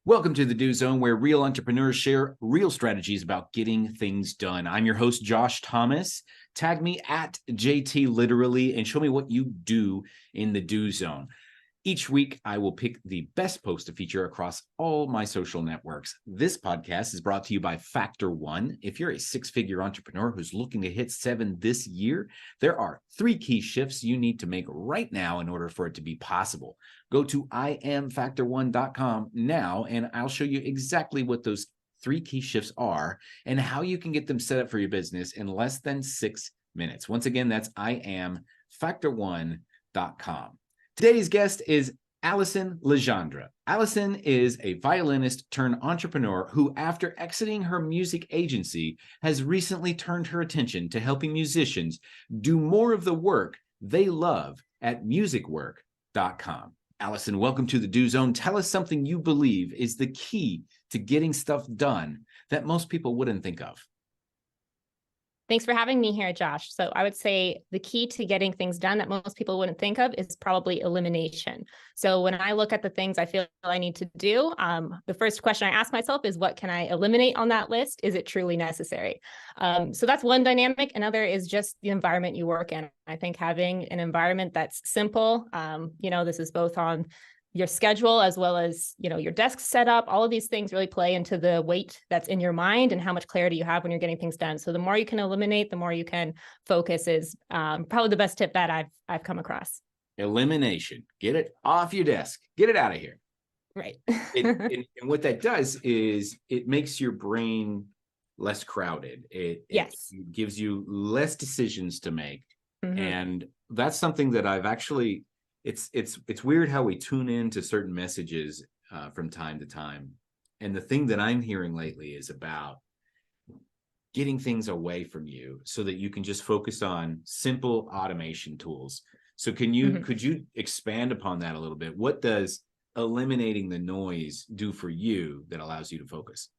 Welcome to the Do Zone, where real entrepreneurs share real strategies about getting things done. I'm your host, Josh Thomas. Tag me at JT Literally and show me what you do in the Do Zone. Each week, I will pick the best post to feature across all my social networks. This podcast is brought to you by Factor One. If you're a six-figure entrepreneur who's looking to hit 7 this year, there are 3 key shifts you need to make right now in order for it to be possible. Go to IamFactor1.com now, and I'll show you exactly what those 3 key shifts are and how you can get them set up for your business in less than 6 minutes. Once again, that's IamFactor1.com. Today's guest is Allison Legendre. Allison is a violinist turned entrepreneur who, after exiting her music agency, has recently turned her attention to helping musicians do more of the work they love at musicwork.com. Allison, welcome to the Do Zone. Tell us something you believe is the key to getting stuff done that most people wouldn't think of. Thanks for having me here, Josh. So I would say the key to getting things done that most people wouldn't think of is probably elimination. So when I look at the things I feel I need to do, the first question I ask myself is, what can I eliminate on that list? Is it truly necessary? So that's one dynamic. Another is just the environment you work in. I think having an environment that's simple, this is both on your schedule as well as, your desk setup. All of these things really play into the weight that's in your mind and how much clarity you have when you're getting things done. So the more you can eliminate, the more you can focus is probably the best tip that I've come across. Elimination. Get it off your desk. Get it out of here. Right. And what that does is it makes your brain less crowded. It gives you less decisions to make. Mm-hmm. And that's something that I've actually... It's weird how we tune into certain messages from time to time. And the thing that I'm hearing lately is about getting things away from you so that you can just focus on simple automation tools. So could you expand upon that a little bit? What does eliminating the noise do for you that allows you to focus?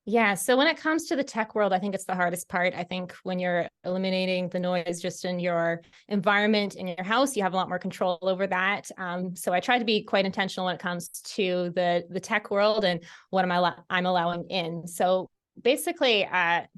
Yeah. So when it comes to the tech world, I think it's the hardest part. I think when you're eliminating the noise just in your environment, in your house, you have a lot more control over that. So I try to be quite intentional when it comes to the tech world and what I'm allowing in. So basically,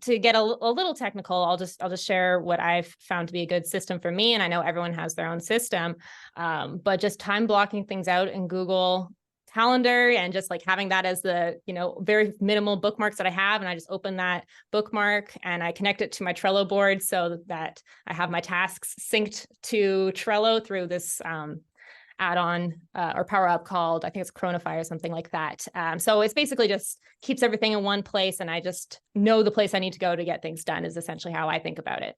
to get a little technical, I'll just share what I've found to be a good system for me. And I know everyone has their own system, but just time blocking things out in Google Calendar and just like having that as the, very minimal bookmarks that I have. And I just open that bookmark and I connect it to my Trello board so that I have my tasks synced to Trello through this add-on or power up called, I think it's Chronify or something like that. So it's basically just keeps everything in one place. And I just know the place I need to go to get things done is essentially how I think about it.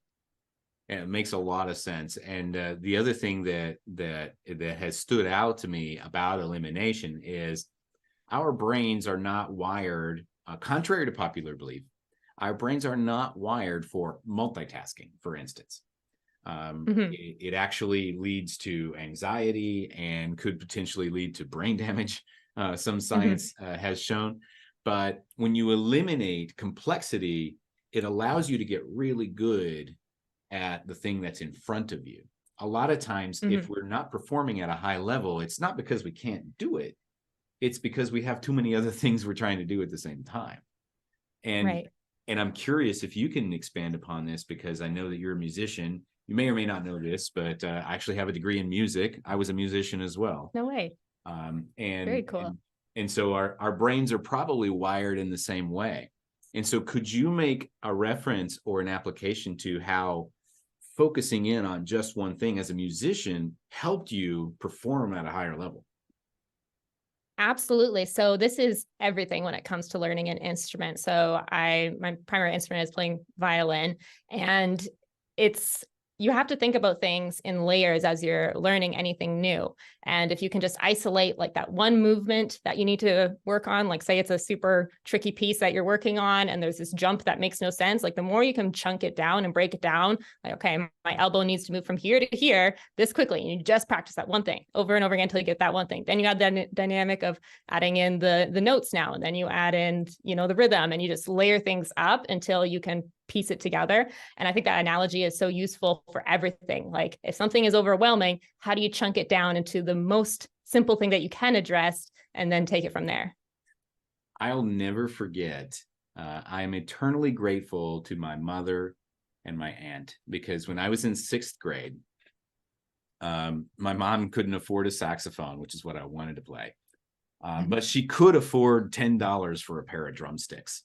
Yeah, it makes a lot of sense. And the other thing that has stood out to me about elimination is our brains are not wired, contrary to popular belief, our brains are not wired for multitasking, for instance. It actually leads to anxiety and could potentially lead to brain damage, some science has shown. But when you eliminate complexity, it allows you to get really good at the thing that's in front of you. A lot of times, if we're not performing at a high level, it's not because we can't do it. It's because we have too many other things we're trying to do at the same time. And I'm curious if you can expand upon this, because I know that you're a musician. You may or may not know this, but I actually have a degree in music. I was a musician as well. No way. Very cool. And so our brains are probably wired in the same way. And so could you make a reference or an application to how focusing in on just one thing as a musician helped you perform at a higher level? Absolutely. So this is everything when it comes to learning an instrument. So my primary instrument is playing violin, and you have to think about things in layers as you're learning anything new. And if you can just isolate like that one movement that you need to work on, like say it's a super tricky piece that you're working on and there's this jump that makes no sense, like the more you can chunk it down and break it down, like, okay, my elbow needs to move from here to here this quickly. And you just practice that one thing over and over again until you get that one thing. Then you add the dynamic of adding in the notes now, and then you add in, the rhythm, and you just layer things up until you can piece it together. And I think that analogy is so useful for everything. Like if something is overwhelming, how do you chunk it down into the most simple thing that you can address and then take it from there. I'll never forget. I am eternally grateful to my mother and my aunt, because when I was in sixth grade, my mom couldn't afford a saxophone, which is what I wanted to play. But she could afford $10 for a pair of drumsticks.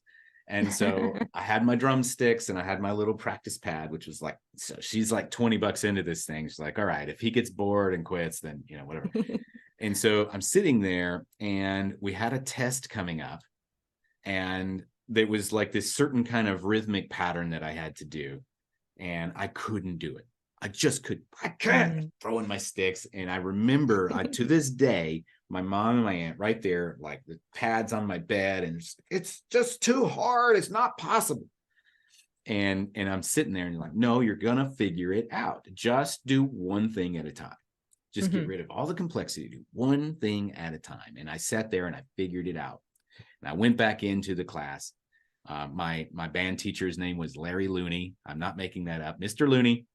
And so I had my drumsticks and I had my little practice pad, which was like, so she's like $20 into this thing. She's like, all right, if he gets bored and quits, then, you know, whatever. And so I'm sitting there and we had a test coming up, and there was like this certain kind of rhythmic pattern that I had to do, and I couldn't do it. I just could. I can't. Throwing my sticks. And I remember to this day, my mom and my aunt right there, like the pads on my bed, and it's just too hard. It's not possible. And I'm sitting there and you're like, no, you're gonna figure it out. Just do one thing at a time. Just get rid of all the complexity. Do one thing at a time. And I sat there and I figured it out. And I went back into the class. My band teacher's name was Larry Looney. I'm not making that up. Mr. Looney,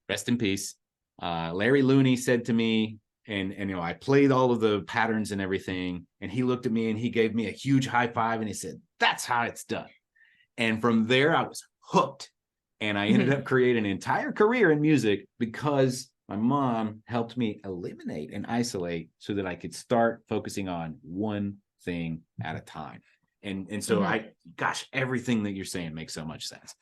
rest in peace. Larry Looney said to me, and you know, I played all of the patterns and everything, and he looked at me and he gave me a huge high five and he said, that's how it's done. And from there I was hooked, and I ended up creating an entire career in music because my mom helped me eliminate and isolate so that I could start focusing on one thing at a time. And so gosh, everything that you're saying makes so much sense.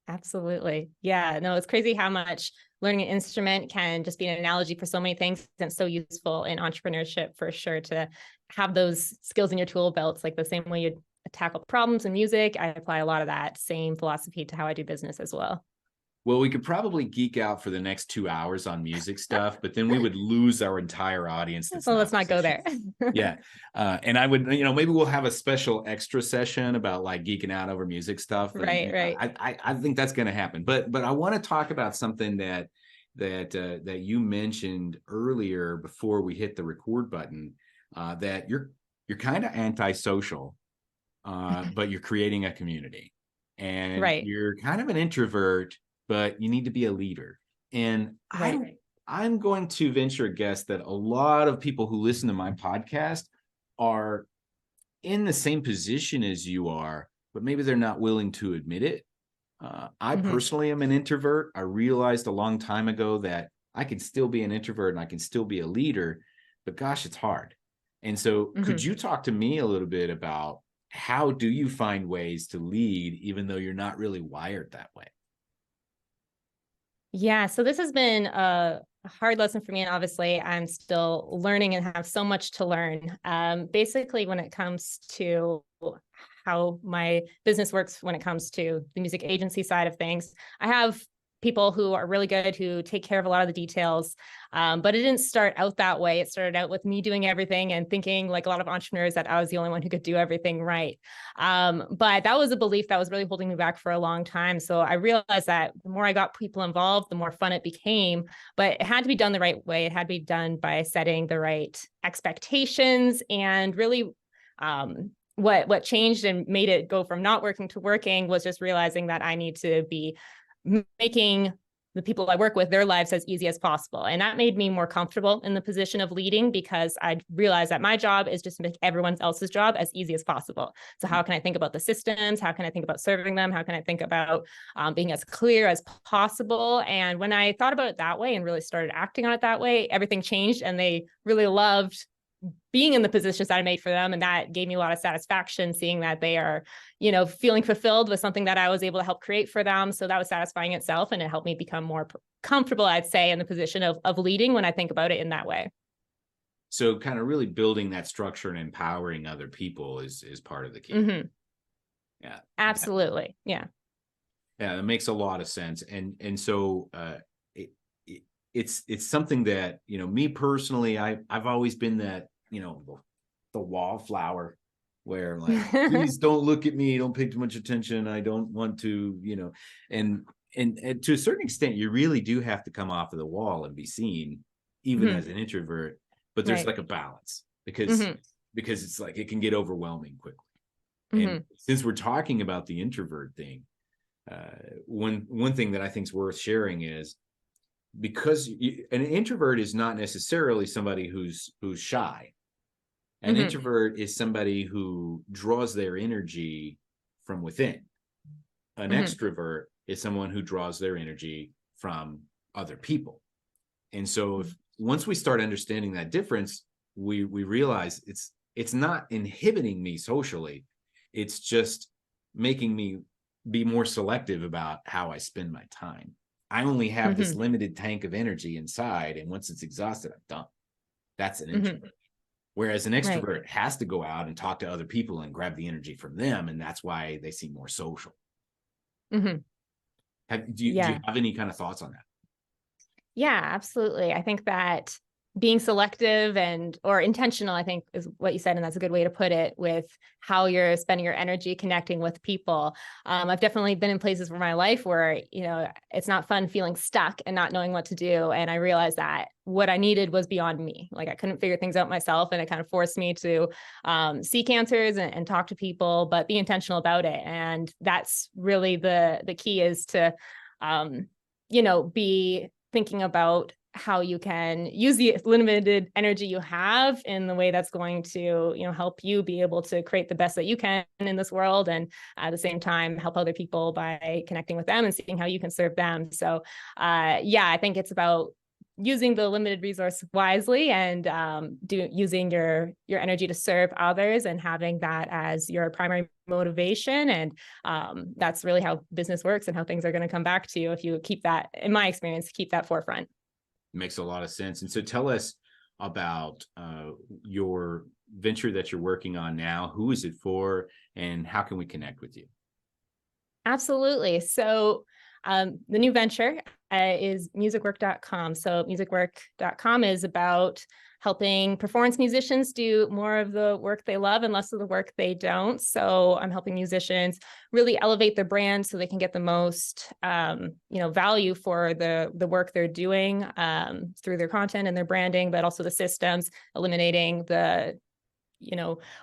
Absolutely. Yeah, no, it's crazy how much learning an instrument can just be an analogy for so many things. And so useful in entrepreneurship for sure, to have those skills in your tool belts, like the same way you tackle problems in music. I apply a lot of that same philosophy to how I do business as well. Well, we could probably geek out for the next 2 hours on music stuff, but then we would lose our entire audience. So let's not go there. Yeah. And I would, you know, maybe we'll have a special extra session about like geeking out over music stuff. Right. I think that's going to happen. But I want to talk about something that you mentioned earlier before we hit the record button, that you're kind of antisocial, but you're creating a community, and you're kind of an introvert, but you need to be a leader. And I'm going to venture a guess that a lot of people who listen to my podcast are in the same position as you are, but maybe they're not willing to admit it. I personally am an introvert. I realized a long time ago that I can still be an introvert and I can still be a leader, but gosh, it's hard. And so could you talk to me a little bit about how do you find ways to lead, even though you're not really wired that way? Yeah, so this has been a hard lesson for me. And obviously, I'm still learning and have so much to learn. Basically, when it comes to how my business works, when it comes to the music agency side of things, I have people who are really good, who take care of a lot of the details. But it didn't start out that way. It started out with me doing everything and thinking, like a lot of entrepreneurs, that I was the only one who could do everything right. But that was a belief that was really holding me back for a long time. So I realized that the more I got people involved, the more fun it became. But it had to be done the right way. It had to be done by setting the right expectations, and really what changed and made it go from not working to working was just realizing that I need to be making the people I work with, their lives as easy as possible. And that made me more comfortable in the position of leading, because I realized that my job is just to make everyone else's job as easy as possible. So how can I think about the systems? How can I think about serving them? How can I think about being as clear as possible? And when I thought about it that way and really started acting on it that way, everything changed, and they really loved being in the positions that I made for them. And that gave me a lot of satisfaction, seeing that they are, you know, feeling fulfilled with something that I was able to help create for them. So that was satisfying itself. And it helped me become more comfortable, I'd say, in the position of leading when I think about it in that way. So kind of really building that structure and empowering other people is part of the key. Yeah, absolutely. Yeah. Yeah. That makes a lot of sense. And so, it's something that, you know, me personally, I've always been that, you know, the wallflower, where like, please don't look at me, don't pay too much attention, I don't want to, you know, and to a certain extent, you really do have to come off of the wall and be seen, even as an introvert. But there's like a balance, because it's like it can get overwhelming quickly. And since we're talking about the introvert thing, one thing that I think is worth sharing is because an introvert is not necessarily somebody who's shy. An introvert is somebody who draws their energy from within. An extrovert is someone who draws their energy from other people. And so if once we start understanding that difference, we realize it's not inhibiting me socially. It's just making me be more selective about how I spend my time. I only have this limited tank of energy inside, and once it's exhausted, I'm done. That's an introvert. Whereas an extrovert has to go out and talk to other people and grab the energy from them, and that's why they seem more social. Do you have any kind of thoughts on that? Yeah, absolutely. I think that being selective or intentional, I think is what you said. And that's a good way to put it, with how you're spending your energy connecting with people. I've definitely been in places in my life where, it's not fun feeling stuck and not knowing what to do. And I realized that what I needed was beyond me. Like I couldn't figure things out myself. And it kind of forced me to seek answers and talk to people, but be intentional about it. And that's really the key, is to, be thinking about how you can use the limited energy you have in the way that's going to, help you be able to create the best that you can in this world. And at the same time, help other people by connecting with them and seeing how you can serve them. So I think it's about using the limited resource wisely and using your energy to serve others and having that as your primary motivation. And that's really how business works and how things are going to come back to you if you keep that, in my experience, keep that forefront. Makes a lot of sense. And so tell us about your venture that you're working on now. Who is it for, and how can we connect with you? Absolutely. So the new venture is musicwork.com. So musicwork.com is about helping performance musicians do more of the work they love and less of the work they don't. So I'm helping musicians really elevate their brand so they can get the most, value for the work they're doing through their content and their branding, but also the systems, eliminating the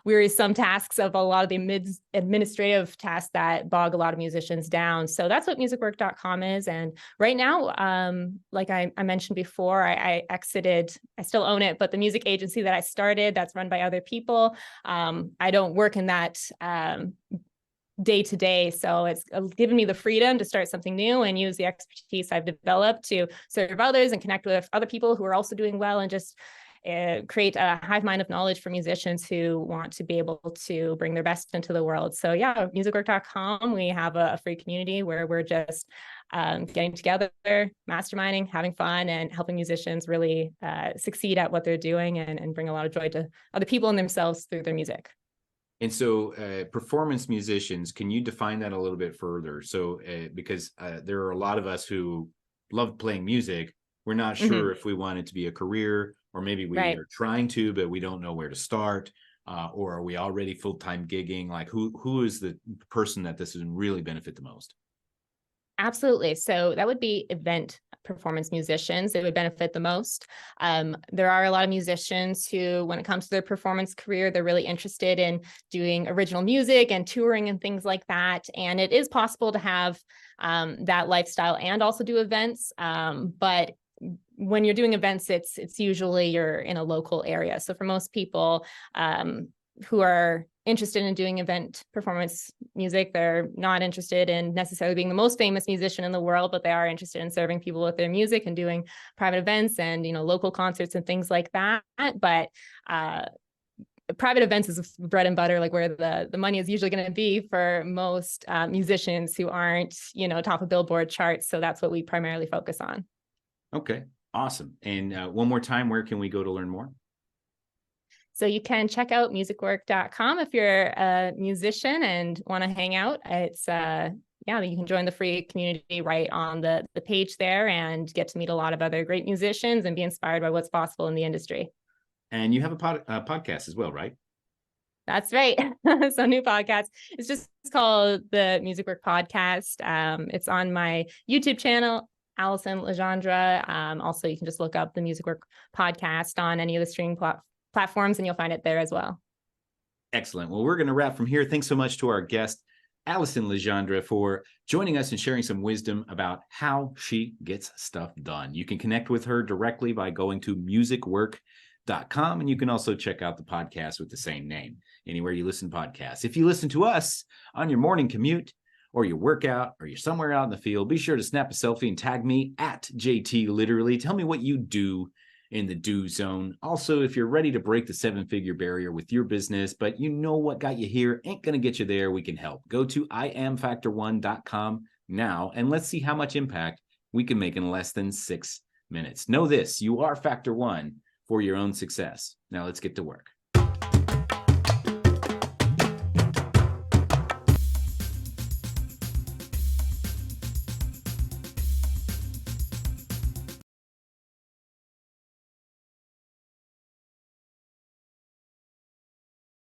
wearisome tasks of a lot of the administrative tasks that bog a lot of musicians down. So that's what musicwork.com is. And right now, like I mentioned before, I exited, I still own it, but the music agency that I started, that's run by other people. I don't work in that day to day. So it's given me the freedom to start something new and use the expertise I've developed to serve others and connect with other people who are also doing well, and just create a hive mind of knowledge for musicians who want to be able to bring their best into the world. So musicwork.com, we have a free community where we're just getting together, masterminding, having fun, and helping musicians really succeed at what they're doing and bring a lot of joy to other people and themselves through their music. And so performance musicians, can you define that a little bit further? So because there are a lot of us who love playing music, we're not sure if we want it to be a career, or maybe we are trying to, but we don't know where to start, or are we already full-time gigging? Like who is the person that this would really benefit the most? Absolutely. So that would be event performance musicians. It would benefit the most. There are a lot of musicians who, when it comes to their performance career, they're really interested in doing original music and touring and things like that. And it is possible to have that lifestyle and also do events. But when you're doing events, it's usually you're in a local area. So for most people who are interested in doing event performance music, they're not interested in necessarily being the most famous musician in the world, but they are interested in serving people with their music and doing private events and, local concerts and things like that. But private events is bread and butter, like where the money is usually going to be for most musicians who aren't, top of Billboard charts. So that's what we primarily focus on. Okay, awesome. And one more time, where can we go to learn more? So you can check out musicwork.com if you're a musician and want to hang out. It's you can join the free community right on the page there and get to meet a lot of other great musicians and be inspired by what's possible in the industry. And you have a podcast as well, right? That's right. So new podcast. It's called the Music Work Podcast. It's on my YouTube channel, Allison Legendre. Also, you can just look up the Music Work Podcast on any of the streaming platforms, and you'll find it there as well. Excellent. Well, we're going to wrap from here. Thanks so much to our guest, Allison Legendre for joining us and sharing some wisdom about how she gets stuff done. You can connect with her directly by going to musicwork.com, and you can also check out the podcast with the same name anywhere you listen to podcasts. If you listen to us on your morning commute or your workout or you're somewhere out in the field, be sure to snap a selfie and tag me at JT Literally. Tell me what you do in the do zone. Also, if you're ready to break the 7-figure barrier with your business, but you know what got you here ain't going to get you there, we can help. Go to iamfactor1.com now and let's see how much impact we can make in less than 6 minutes. Know this, you are Factor One for your own success. Now let's get to work.